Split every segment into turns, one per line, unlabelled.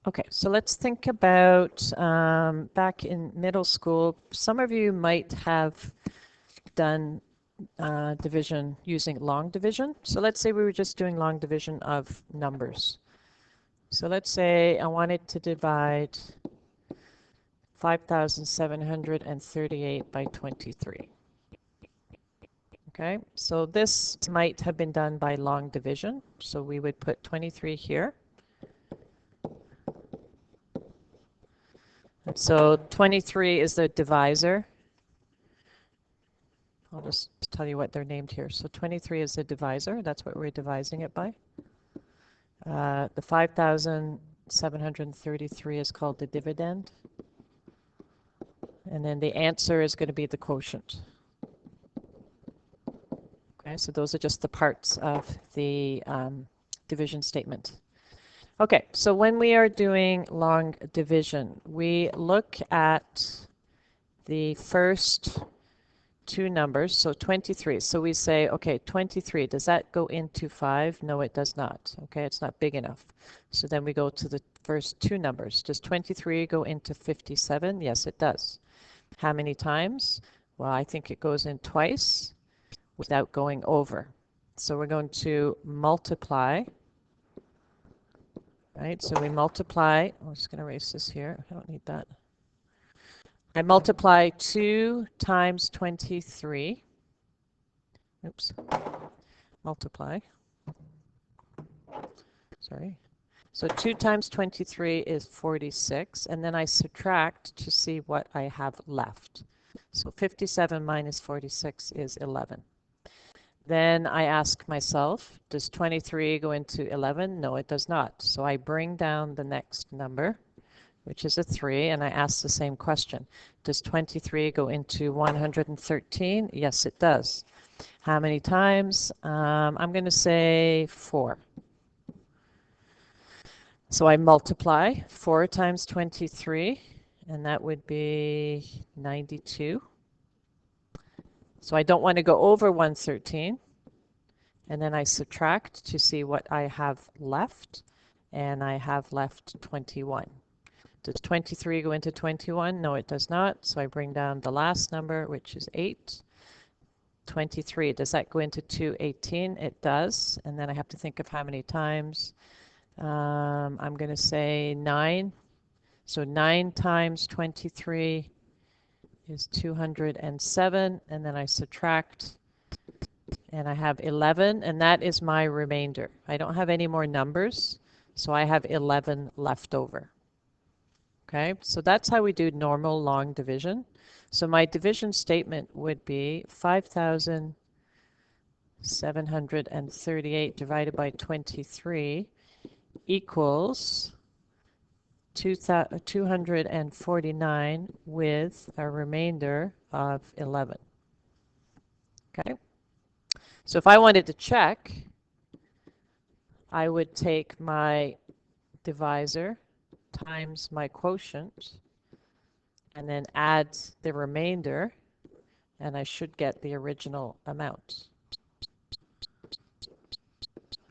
Okay, so let's think about back in middle school. Some of you might have done division using long division. So let's say we were just doing long division of numbers. So let's say I wanted to divide 5,738 by 23. Okay, so this might have been done by long division. So we would put 23 here. So 23 is the divisor. I'll just tell you what they're named here. So 23 is the divisor. That's what we're divising it by. The 5,733 is called the dividend. And then the answer is going to be the quotient. Okay, so those are just the parts of the division statement. Okay, so when we are doing long division, we look at the first two numbers, so 23. So we say, okay, 23, does that go into 5? No, it does not. Okay, it's not big enough. So then we go to the first two numbers. Does 23 go into 57? Yes, it does. How many times? Well, I think it goes in twice without going over. So we're going to multiply, right? So we multiply, I'm just going to erase this here. I don't need that. I multiply 2 times 23. Oops. Multiply. Sorry. So 2 times 23 is 46, and then I subtract to see what I have left. So 57 minus 46 is 11. Then I ask myself, does 23 go into 11? No, it does not. So I bring down the next number, which is a 3, and I ask the same question. Does 23 go into 113? Yes, it does. How many times? I'm going to say 4. So I multiply 4 times 23, and that would be 92. So I don't want to go over 113. And then I subtract to see what I have left, and I have left 21. Does 23 go into 21? No, it does not. So I bring down the last number, which is 8. 23, does that go into 218? It does. And then I have to think of how many times. I'm going to say 9. So 9 times 23 is 207. And then I subtract, and I have 11. And that is my remainder. I don't have any more numbers, so I have 11 left over. Okay, so that's how we do normal long division. So my division statement would be 5,738 divided by 23 equals 249 with a remainder of 11. Okay, so if I wanted to check, I would take my divisor times my quotient and then add the remainder, and I should get the original amount.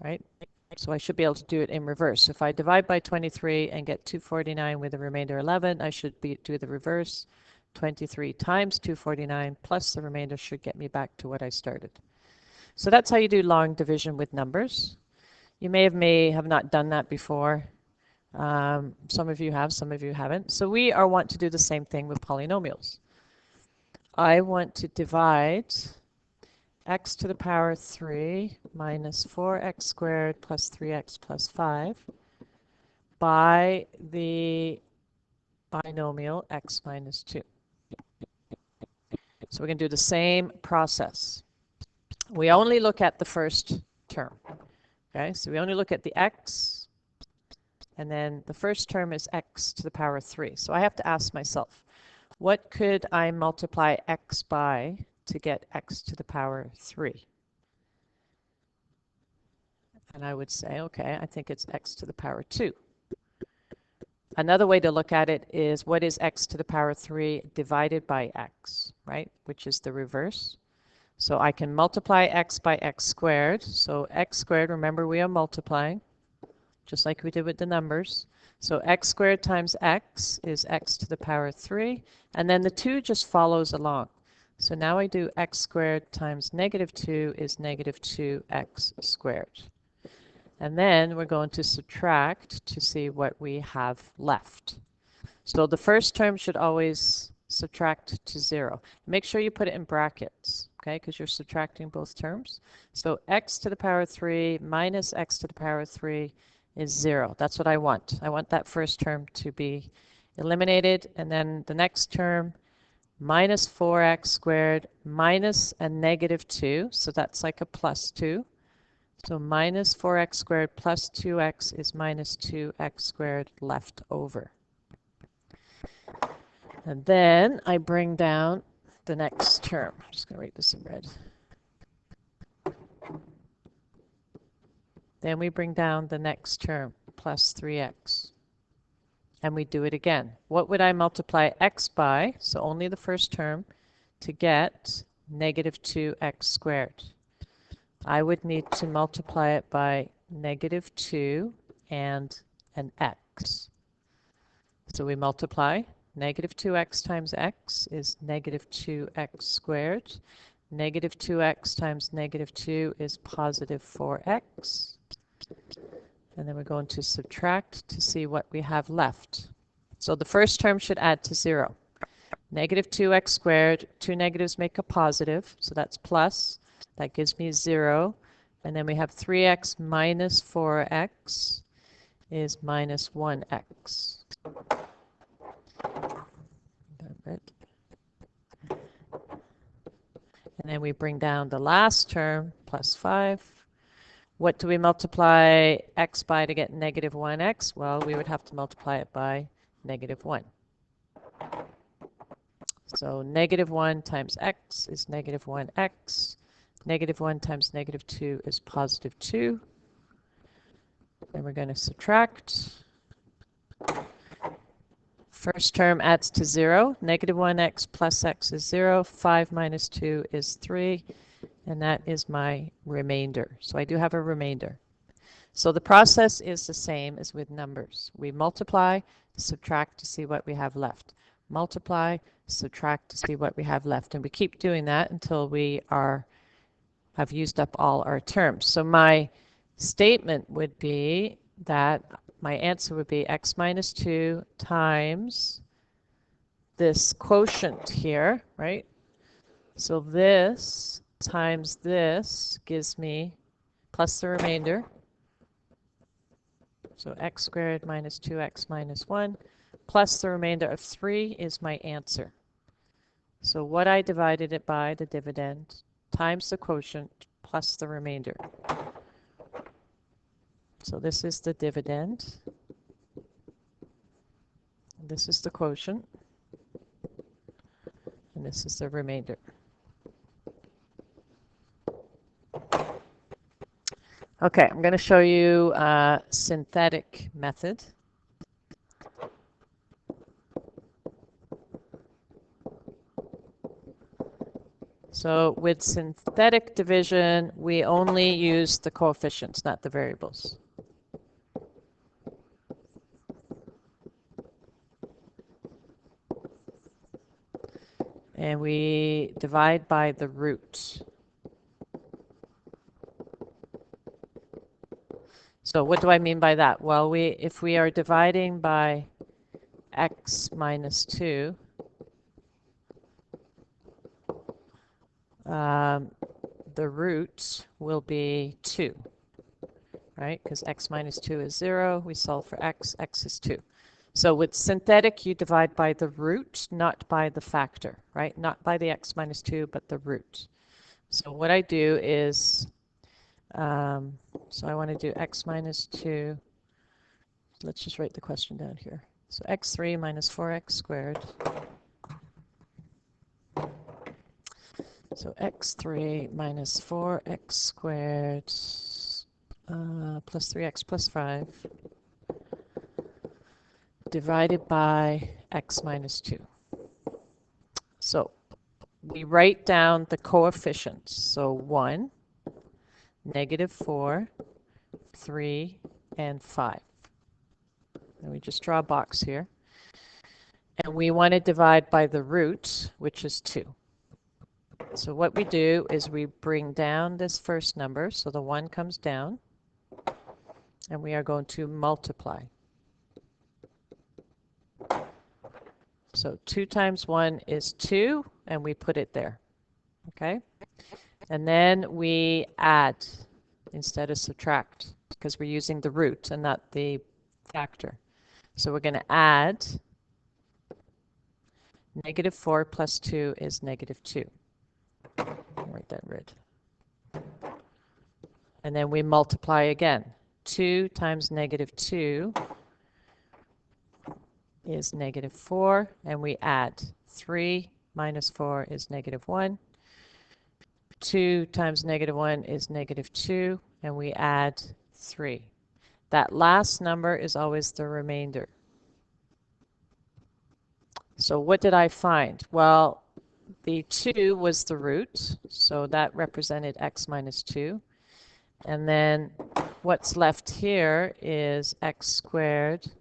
Right? So I should be able to do it in reverse. If I divide by 23 and get 249 with the remainder 11, I should do the reverse. 23 times 249 plus the remainder should get me back to what I started. So that's how you do long division with numbers. You may have not done that before. Some of you have, some of you haven't. So we want to do the same thing with polynomials. I want to divide x to the power 3 minus 4x squared plus 3x plus 5 by the binomial x minus 2. So we're going to do the same process. We only look at the first term. Okay, so we only look at the x, and then the first term is x to the power 3. So I have to ask myself, what could I multiply x by to get x to the power 3? And I would say, okay, I think it's x to the power 2. Another way to look at it is, what is x to the power 3 divided by x, right? Which is the reverse. So I can multiply x by x squared. So x squared, remember we are multiplying, just like we did with the numbers. So x squared times x is x to the power 3, and then the 2 just follows along. So now I do x squared times negative 2 is negative 2x squared. And then we're going to subtract to see what we have left. So the first term should always subtract to 0. Make sure you put it in brackets, okay, because you're subtracting both terms. So x to the power 3 minus x to the power 3 is 0. That's what I want. I want that first term to be eliminated, and then the next term, minus 4x squared minus a negative 2, so that's like a plus 2. So minus 4x squared plus 2x is minus 2x squared left over. And then I bring down the next term. I'm just going to write this in red. Then we bring down the next term, plus 3x. And we do it again. What would I multiply x by, so only the first term, to get negative 2x squared? I would need to multiply it by negative 2 and an x. So we multiply. Negative 2x times x is negative 2x squared. Negative 2x times negative 2 is positive 4x. And then we're going to subtract to see what we have left. So the first term should add to 0. Negative 2x squared, two negatives make a positive, so that's plus. That gives me 0. And then we have 3x minus 4x is minus 1x. And then we bring down the last term, plus 5. What do we multiply x by to get negative 1x? Well, we would have to multiply it by negative 1. So negative 1 times x is negative 1x. Negative 1 times negative 2 is positive 2. Then we're going to subtract. First term adds to 0. Negative 1x plus x is 0. 5 minus 2 is 3. And that is my remainder. So I do have a remainder. So the process is the same as with numbers. We multiply, subtract to see what we have left. Multiply, subtract to see what we have left. And we keep doing that until we have used up all our terms. So my statement would be that my answer would be x minus 2 times this quotient here, right? So this times this gives me plus the remainder. So x squared minus 2x minus 1 plus the remainder of 3 is my answer. So what I divided it by, the dividend, times the quotient plus the remainder. So this is the dividend. This is the quotient. And this is the remainder. Okay, I'm going to show you a synthetic method. So with synthetic division, we only use the coefficients, not the variables. And we divide by the root. So what do I mean by that? Well, if we are dividing by x minus 2, the root will be 2, right? Because x minus 2 is 0. We solve for x. X is 2. So with synthetic, you divide by the root, not by the factor, right? Not by the x minus 2, but the root. So what I do is, so I want to do x minus 2. Let's just write the question down here. So x3 minus 4x squared. So x3 minus 4x squared plus 3x plus 5 divided by x minus 2. So we write down the coefficients. So 1, negative 4, 3, and 5. And we just draw a box here. And we want to divide by the root, which is 2. So what we do is we bring down this first number, so the 1 comes down, and we are going to multiply. So 2 times 1 is 2, and we put it there. Okay? And then we add instead of subtract, because we're using the root and not the factor. So we're going to add -4 plus 2 is -2. I'll write that red. And then we multiply again. 2 times -2 is -4, and we add 3 minus 4 is -1. 2 times -1 is -2, and we add 3. That last number is always the remainder. So what did I find? Well, the 2 was the root, so that represented x minus 2. And then what's left here is x squared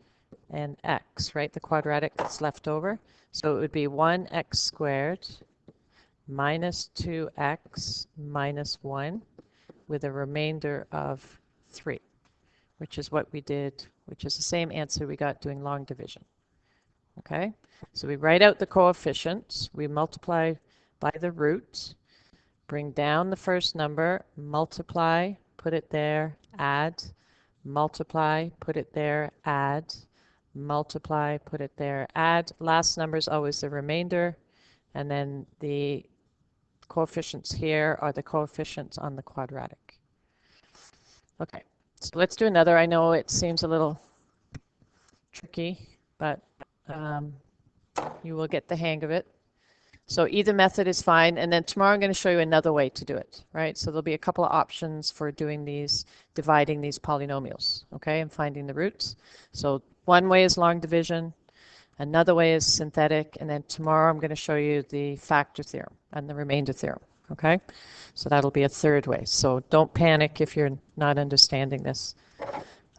and x, right? The quadratic that's left over. So it would be 1x squared minus 2x minus 1 with a remainder of 3, which is what we did, which is the same answer we got doing long division. Okay, so we write out the coefficients, we multiply by the root, bring down the first number, multiply, put it there, add, multiply, put it there, add, multiply, put it there, add. Last number is always the remainder, and then the coefficients here are the coefficients on the quadratic. Okay, so let's do another. I know it seems a little tricky, but you will get the hang of it. So either method is fine, and then tomorrow I'm going to show you another way to do it, right? So there'll be a couple of options for doing these, dividing these polynomials, okay, and finding the roots. So one way is long division, another way is synthetic, and then tomorrow I'm going to show you the factor theorem and the remainder theorem, okay? So that'll be a third way. So don't panic if you're not understanding this.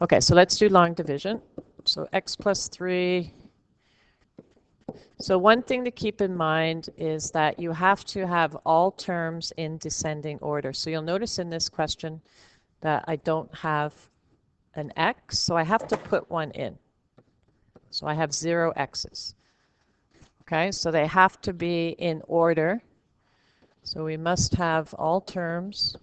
Okay, so let's do long division. So x plus 3. So one thing to keep in mind is that you have to have all terms in descending order. So you'll notice in this question that I don't have an x, so I have to put one in. So I have 0 x's. Okay, so they have to be in order. So we must have all terms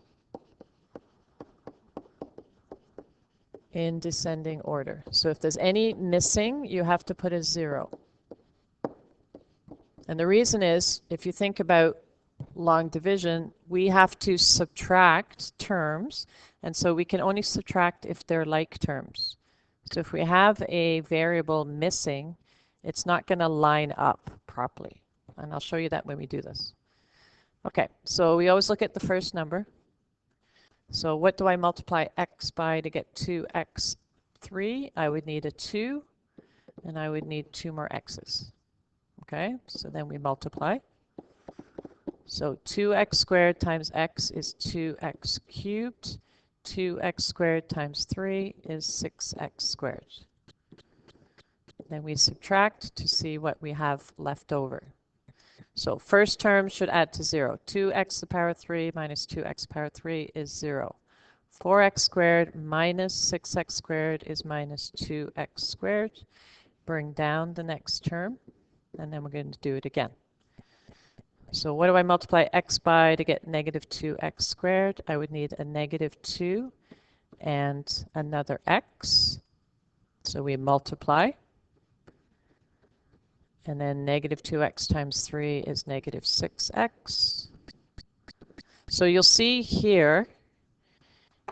in descending order. So if there's any missing, you have to put a 0. And the reason is, if you think about long division, we have to subtract terms, and so we can only subtract if they're like terms. So if we have a variable missing, it's not going to line up properly. And I'll show you that when we do this. Okay, so we always look at the first number. So what do I multiply x by to get 2x3? I would need a 2, and I would need 2 more x's. Okay, so then we multiply. So 2x squared times x is 2x cubed. 2x squared times 3 is 6x squared. Then we subtract to see what we have left over. So first term should add to 0. 2x to the power 3 minus 2x to the power 3 is 0. 4x squared minus 6x squared is minus 2x squared. Bring down the next term, and then we're going to do it again. So what do I multiply x by to get negative 2x squared? I would need a negative 2 and another x. So we multiply. And then negative 2x times 3 is negative 6x. So you'll see here,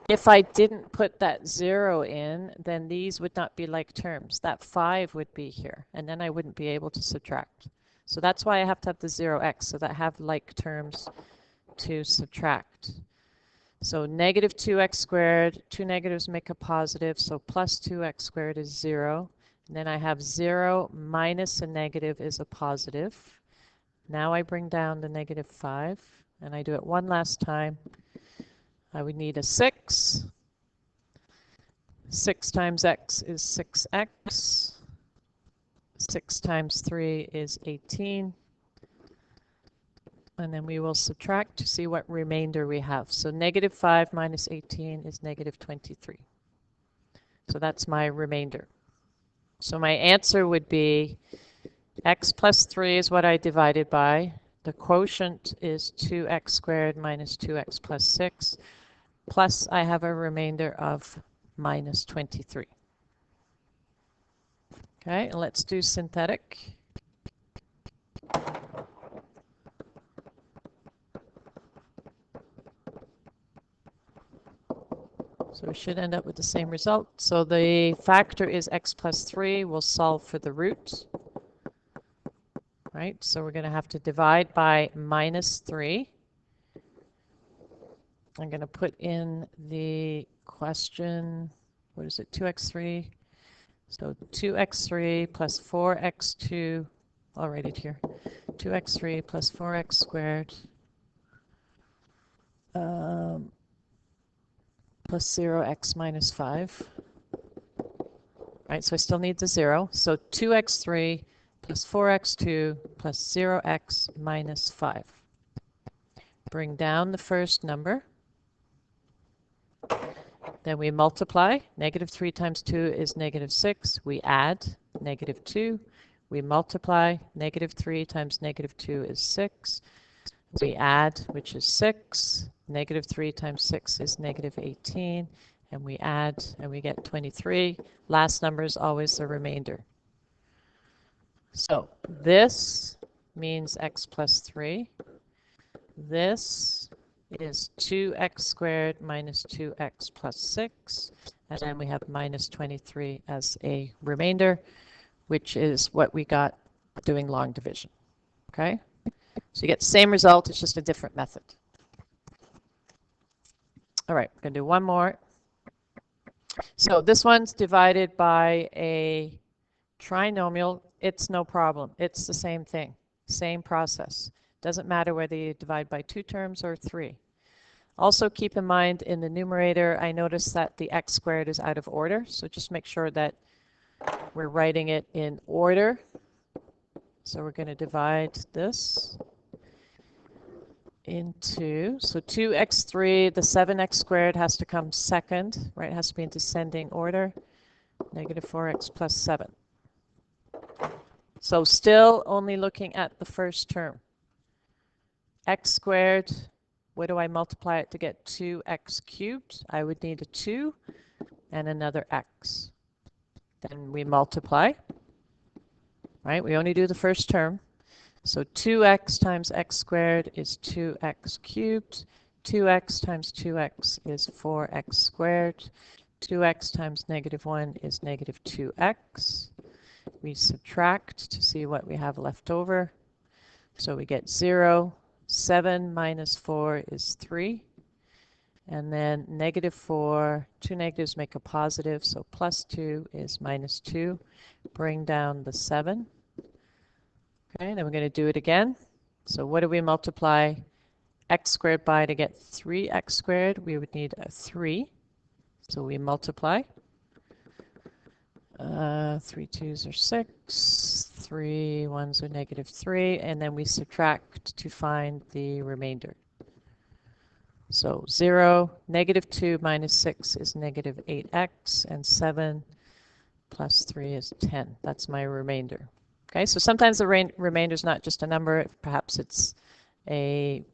if I didn't put that 0 in, then these would not be like terms. That 5 would be here, and then I wouldn't be able to subtract. So that's why I have to have the 0x, so that I have like terms to subtract. So negative 2x squared, 2 negatives make a positive, so plus 2x squared is 0. And then I have 0 minus a negative is a positive. Now I bring down the negative 5, and I do it one last time. I would need a 6. 6 times x is 6x. 6 times 3 is 18. And then we will subtract to see what remainder we have. So negative 5 minus 18 is negative 23. So that's my remainder. So my answer would be x plus 3 is what I divided by. The quotient is 2x squared minus 2x plus 6. Plus I have a remainder of minus 23. Okay, and let's do synthetic. So we should end up with the same result. So the factor is x plus 3. We'll solve for the root. Right, so we're going to have to divide by minus 3. I'm going to put in the question, what is it, 2x3? So 2x3 plus 4x2, I'll write it here, 2x3 plus 4x squared plus 0x minus 5. Right, so I still need the 0. So 2x3 plus 4x2 plus 0x minus 5. Bring down the first number. Then we multiply. Negative 3 times 2 is negative 6. We add negative 2. We multiply. Negative 3 times negative 2 is 6. We add, which is 6. Negative 3 times 6 is negative 18. And we add, and we get 23. Last number is always the remainder. So this means x plus 3. This is 2x squared minus 2x plus 6. And then we have minus 23 as a remainder, which is what we got doing long division. Okay? So you get the same result, it's just a different method. All right, we're going to do one more. So this one's divided by a trinomial. It's no problem. It's the same thing, same process. Doesn't matter whether you divide by 2 terms or 3. Also keep in mind in the numerator, I noticed that the x squared is out of order. So just make sure that we're writing it in order. So we're going to divide this into, so 2x3, the 7x squared has to come second, right? It has to be in descending order. Negative 4x plus 7. So still only looking at the first term. X squared, what do I multiply it to get 2x cubed? I would need a 2 and another x. Then we multiply, right? We only do the first term. So 2x times x squared is 2x cubed. 2x times 2x is 4x squared. 2x times negative 1 is negative 2x. We subtract to see what we have left over. So we get 0. 7 minus 4 is 3. And then negative 4, 2 negatives make a positive, so plus 2 is minus 2. Bring down the 7. Okay, then we're going to do it again. So what do we multiply x squared by to get 3x squared? We would need a 3. So we multiply. 3 2s are 6, 3 1s are negative 3, and then we subtract to find the remainder. So 0, negative 2 minus 6 is negative 8x, and 7 plus 3 is 10. That's my remainder. Okay, so sometimes the remainder is not just a number, perhaps it's a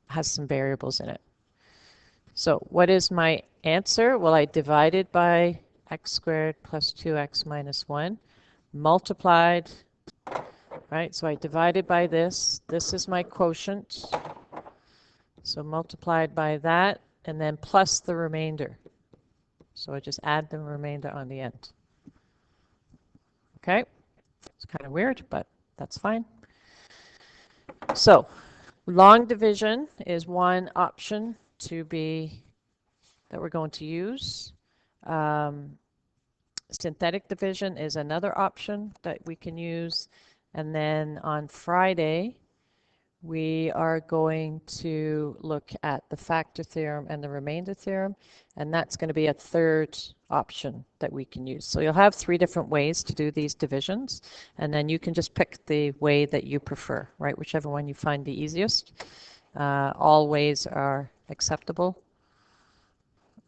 has some variables in it. So what is my answer? Well, I divided by x squared plus 2x minus 1, multiplied, right? So I divided by this. This is my quotient. So multiplied by that, and then plus the remainder. So I just add the remainder on the end. Okay? It's kind of weird, but that's fine. So long division is one option that we're going to use. Synthetic division is another option that we can use. And then on Friday, we are going to look at the factor theorem and the remainder theorem, and that's going to be a third option that we can use. So you'll have three different ways to do these divisions, and then you can just pick the way that you prefer, right? Whichever one you find the easiest. All ways are acceptable.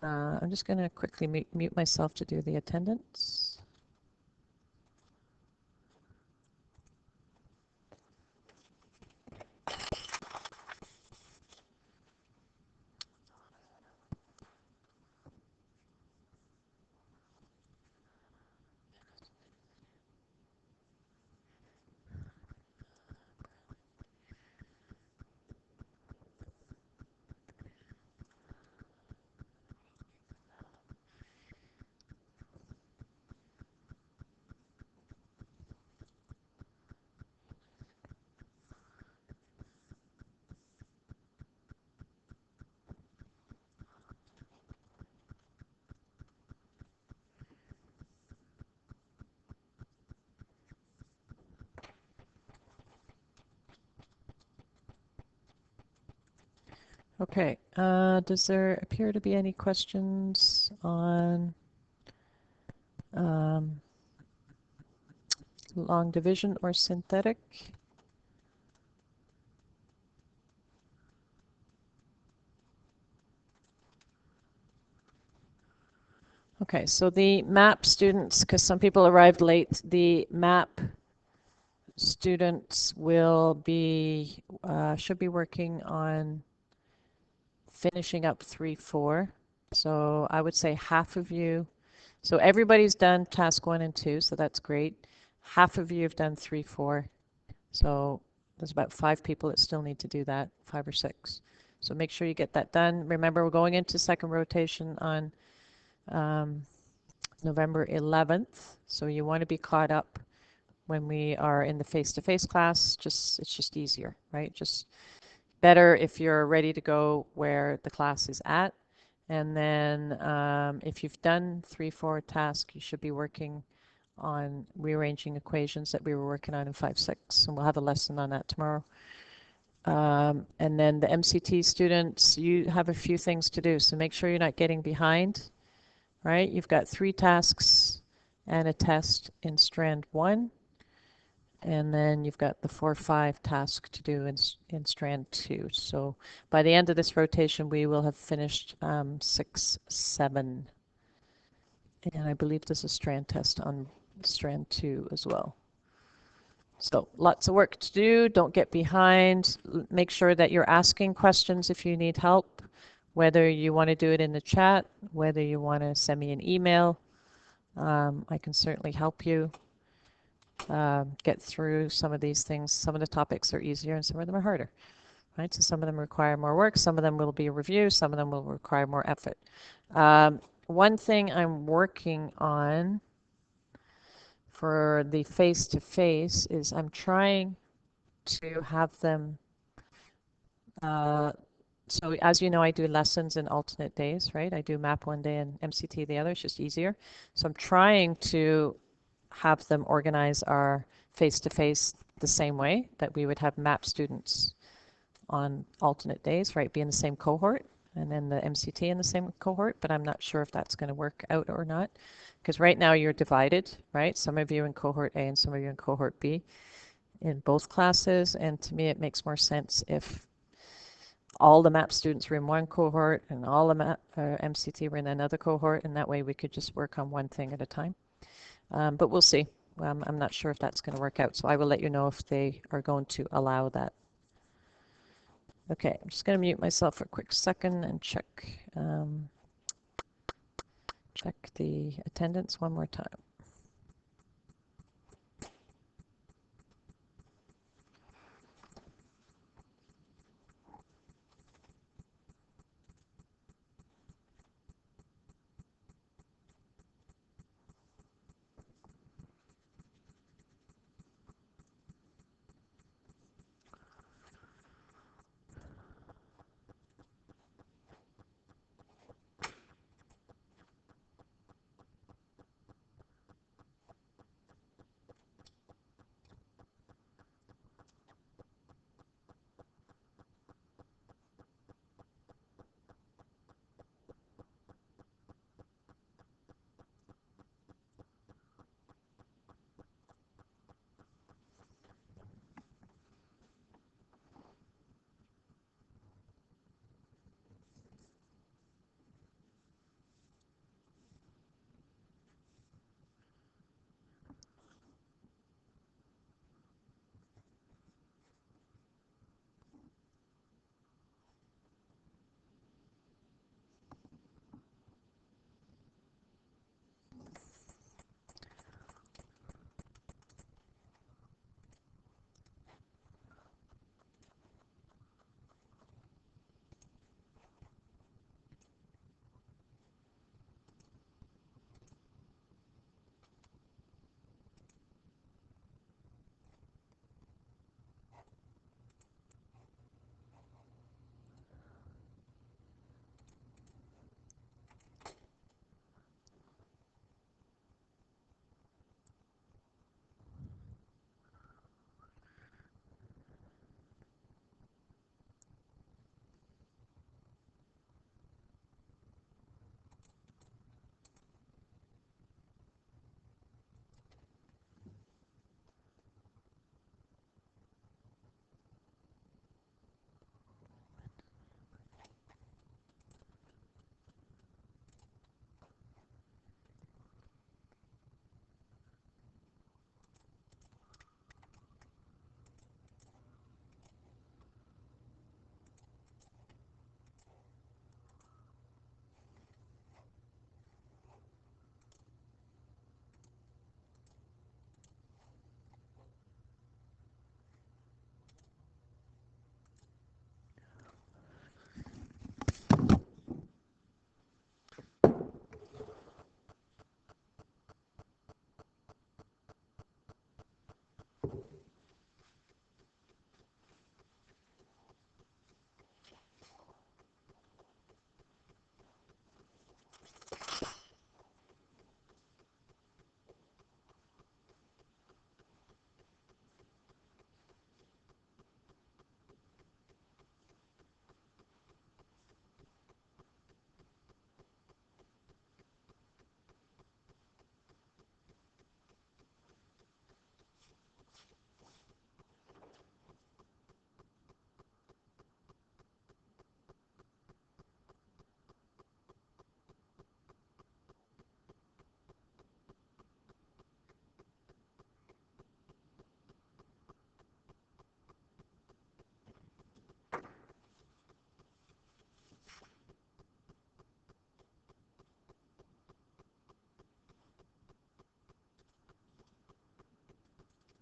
I'm just going to quickly mute myself to do the attendance. Okay, does there appear to be any questions on long division or synthetic? Okay, so the MAP students, because some people arrived late, the MAP students will be, should be working on finishing up 3-4. So I would say half of you, so everybody's done task 1 and 2, so that's great. Half of you have done 3-4. So there's about 5 people that still need to do that, 5 or 6. So make sure you get that done. Remember, we're going into second rotation on November 11th, so you want to be caught up when we are in the face-to-face class. It's just easier, right? Just better if you're ready to go where the class is at. And then if you've done 3-4 task, you should be working on rearranging equations that we were working on in 5-6, and we'll have a lesson on that tomorrow. And then the MCT students, you have a few things to do, so make sure you're not getting behind, right? You've got 3 tasks and a test in strand 1, and then you've got the 4-5 task to do in strand 2. So by the end of this rotation, we will have finished 6-7. And I believe there's a strand test on strand 2 as well. So lots of work to do. Don't get behind. Make sure that you're asking questions if you need help, whether you want to do it in the chat, whether you want to send me an email. I can certainly help you get through some of these things. Some of the topics are easier and some of them are harder. Right? So some of them require more work, some of them will be a review, some of them will require more effort. One thing I'm working on for the face-to-face is I'm trying to have them, so as you know, I do lessons in alternate days, right? I do MAP one day and MCT the other, it's just easier. So I'm trying to have them organize our face-to-face the same way that we would have MAP students on alternate days, right? Be in the same cohort, and then the MCT in the same cohort, but I'm not sure if that's going to work out or not. Because right now you're divided, right? Some of you in cohort A and some of you in cohort B in both classes, and to me it makes more sense if all the MAP students were in one cohort and all the MCT were in another cohort, and that way we could just work on one thing at a time. But we'll see. I'm not sure if that's going to work out, so I will let you know if they are going to allow that. Okay, I'm just going to mute myself for a quick second and check the attendance one more time.